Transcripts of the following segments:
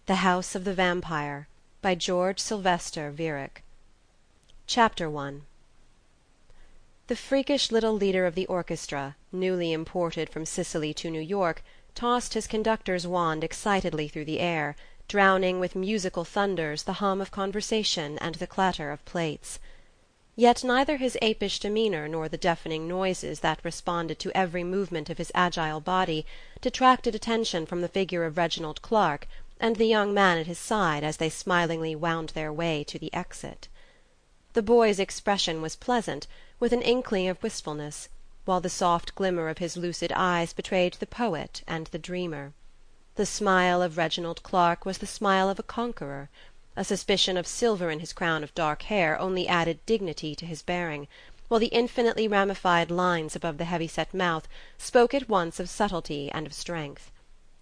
The House of the Vampire, by George Sylvester Viereck. Chapter 1. The freakish little leader of the orchestra, newly imported from Sicily to New York, tossed his conductor's wand excitedly through the air, drowning with musical thunders the hum of conversation and the clatter of plates. Yet neither his apish demeanour nor the deafening noises that responded to every movement of his agile body detracted attention from the figure of Reginald Clark and the young man at his side as they smilingly wound their way to the exit. The boy's expression was pleasant, with an inkling of wistfulness, while the soft glimmer of his lucid eyes betrayed the poet and the dreamer. The smile of Reginald Clark was the smile of a conqueror. A suspicion of silver in his crown of dark hair only added dignity to his bearing, while the infinitely ramified lines above the heavy-set mouth spoke at once of subtlety and of strength.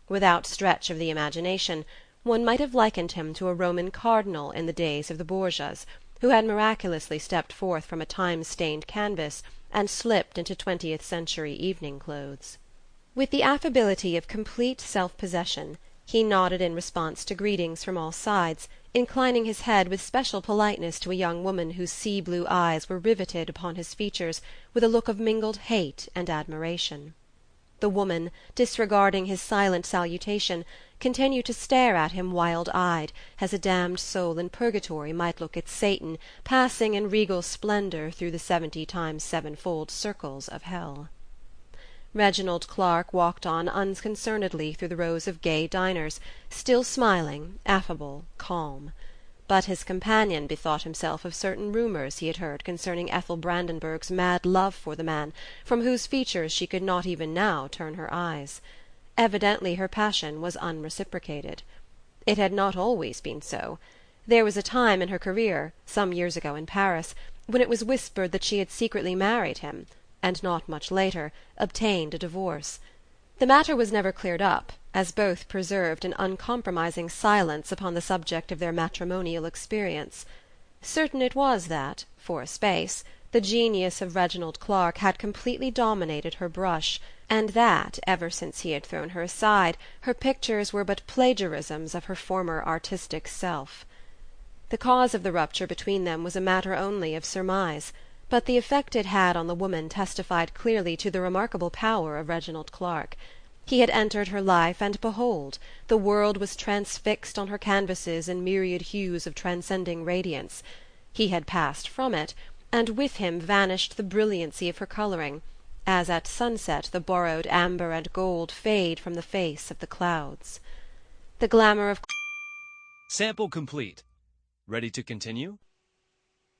Without stretch of the imagination, one might have likened him to a Roman cardinal in the days of the Borgias, who had miraculously stepped forth from a time-stained canvas and slipped into 20th-century evening clothes. With the affability of complete self-possession, he nodded in response to greetings from all sides, inclining his head with special politeness to a young woman whose sea-blue eyes were riveted upon his features with a look of mingled hate and admiration. The woman, disregarding his silent salutation, continued to stare at him wild-eyed, as a damned soul in purgatory might look at Satan passing in regal splendour through the 70 times sevenfold circles of hell. Reginald Clark walked on unconcernedly through the rows of gay diners, still smiling, affable, calm. But his companion bethought himself of certain rumours he had heard concerning Ethel Brandenburg's mad love for the man, from whose features she could not even now turn her eyes. Evidently her passion was unreciprocated. It had not always been so. There was a time in her career, some years ago in Paris, when it was whispered that she had secretly married him, and not much later, obtained a divorce. The matter was never cleared up, as both preserved an uncompromising silence upon the subject of their matrimonial experience. Certain it was that, for a space, the genius of Reginald Clark had completely dominated her brush, and that, ever since he had thrown her aside, her pictures were but plagiarisms of her former artistic self. The cause of the rupture between them was a matter only of surmise, but the effect it had on the woman testified clearly to the remarkable power of Reginald Clark. He had entered her life, and behold, the world was transfixed on her canvases in myriad hues of transcending radiance. He had passed from it, and with him vanished the brilliancy of her colouring, as at sunset the borrowed amber and gold fade from the face of the clouds. The glamour of Sample complete. Ready to continue?